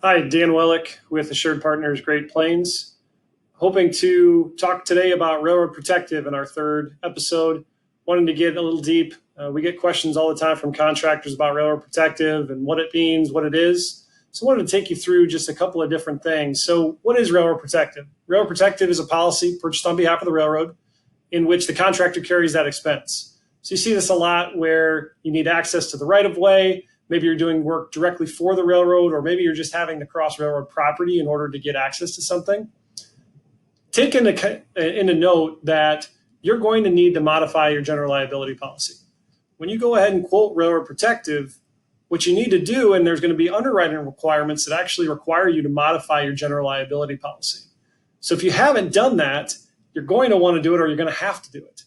Hi, Dan Wellick with Assured Partners Great Plains. Hoping to talk today about Railroad Protective in our third episode. Wanting to get a little deep. We get questions all the time from contractors about Railroad Protective and what it means, what it is. So I wanted to take you through just a couple of different things. So what is Railroad Protective? Railroad Protective is a policy purchased on behalf of the railroad in which the contractor carries that expense. So you see this a lot where you need access to the right-of-way. Maybe you're doing work directly for the railroad, or maybe you're just having to cross railroad property in order to get access to something. Take into note that you're going to need to modify your general liability policy. When you go ahead and quote Railroad Protective, what you need to do, and there's going to be underwriting requirements that actually require you to modify your general liability policy. So if you haven't done that, you're going to want to do it, or you're going to have to do it.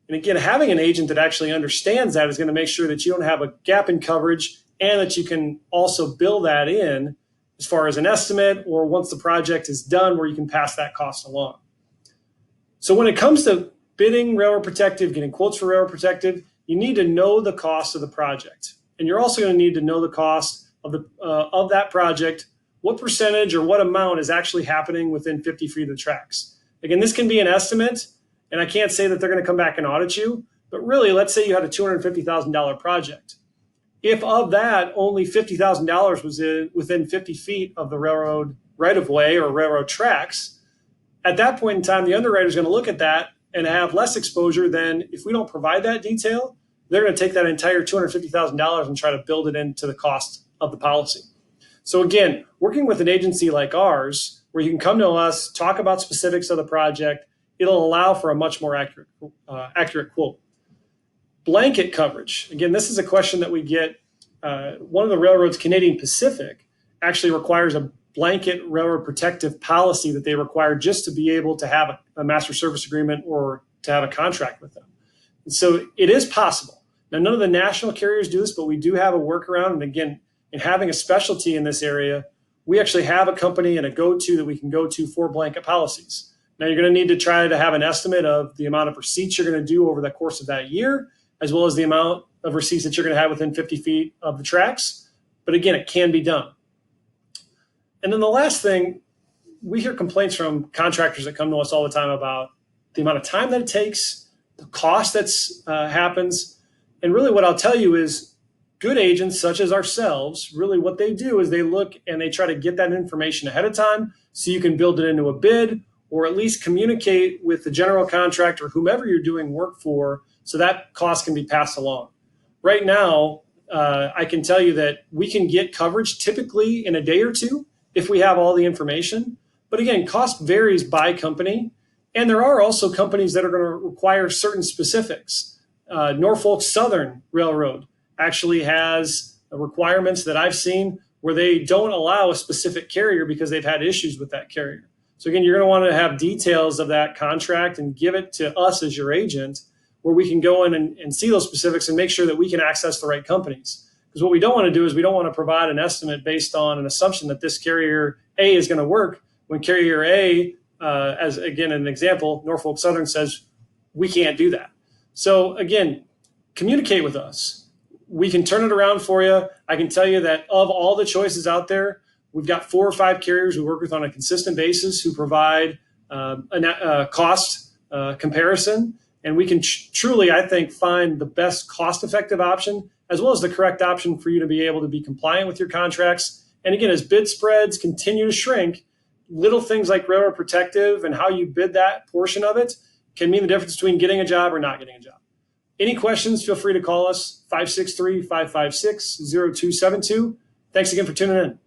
And again, having an agent that actually understands that is going to make sure that you don't have a gap in coverage, and that you can also bill that in as far as an estimate, or once the project is done, where you can pass that cost along. So when it comes to bidding Railroad Protective, getting quotes for Railroad Protective, you need to know the cost of the project. And you're also going to need to know the cost of that project, what percentage or what amount is actually happening within 50 feet of the tracks. Again, this can be an estimate, and I can't say that they're going to come back and audit you, but really, let's say you had a $250,000 project. If of that, only $50,000 was within 50 feet of the railroad right-of-way or railroad tracks, at that point in time, the underwriter is going to look at that and have less exposure than if we don't provide that detail. They're going to take that entire $250,000 and try to build it into the cost of the policy. So again, working with an agency like ours, where you can come to us, talk about specifics of the project, it'll allow for a much more accurate quote. Blanket coverage. Again, this is a question that we get. One of the railroads, Canadian Pacific, actually requires a blanket railroad protective policy that they require just to be able to have a master service agreement or to have a contract with them. And so it is possible. Now, none of the national carriers do this, but we do have a workaround. And again, in having a specialty in this area, we actually have a company and a go-to that we can go to for blanket policies. Now, you're going to need to try to have an estimate of the amount of receipts you're going to do over the course of that year, as well as the amount of receipts that you're going to have within 50 feet of the tracks. But again, it can be done. And then the last thing, we hear complaints from contractors that come to us all the time about the amount of time that it takes, the cost that happens. And really what I'll tell you is good agents such as ourselves, really what they do is they look and they try to get that information ahead of time so you can build it into a bid, or at least communicate with the general contractor, whomever you're doing work for, so that cost can be passed along. Right now, I can tell you that we can get coverage typically in a day or two if we have all the information. But again, cost varies by company. And there are also companies that are going to require certain specifics. Norfolk Southern Railroad actually has requirements that I've seen where they don't allow a specific carrier because they've had issues with that carrier. So again, you're going to want to have details of that contract and give it to us as your agent, where we can go in and see those specifics and make sure that we can access the right companies. Because what we don't want to do is we don't want to provide an estimate based on an assumption that this carrier A is going to work when carrier A, as again, an example, Norfolk Southern says, we can't do that. So again, communicate with us. We can turn it around for you. I can tell you that of all the choices out there, we've got 4 or 5 carriers we work with on a consistent basis who provide a cost comparison. And we can truly, I think, find the best cost-effective option, as well as the correct option for you to be able to be compliant with your contracts. And again, as bid spreads continue to shrink, little things like Railroad Protective and how you bid that portion of it can mean the difference between getting a job or not getting a job. Any questions, feel free to call us, 563-556-0272. Thanks again for tuning in.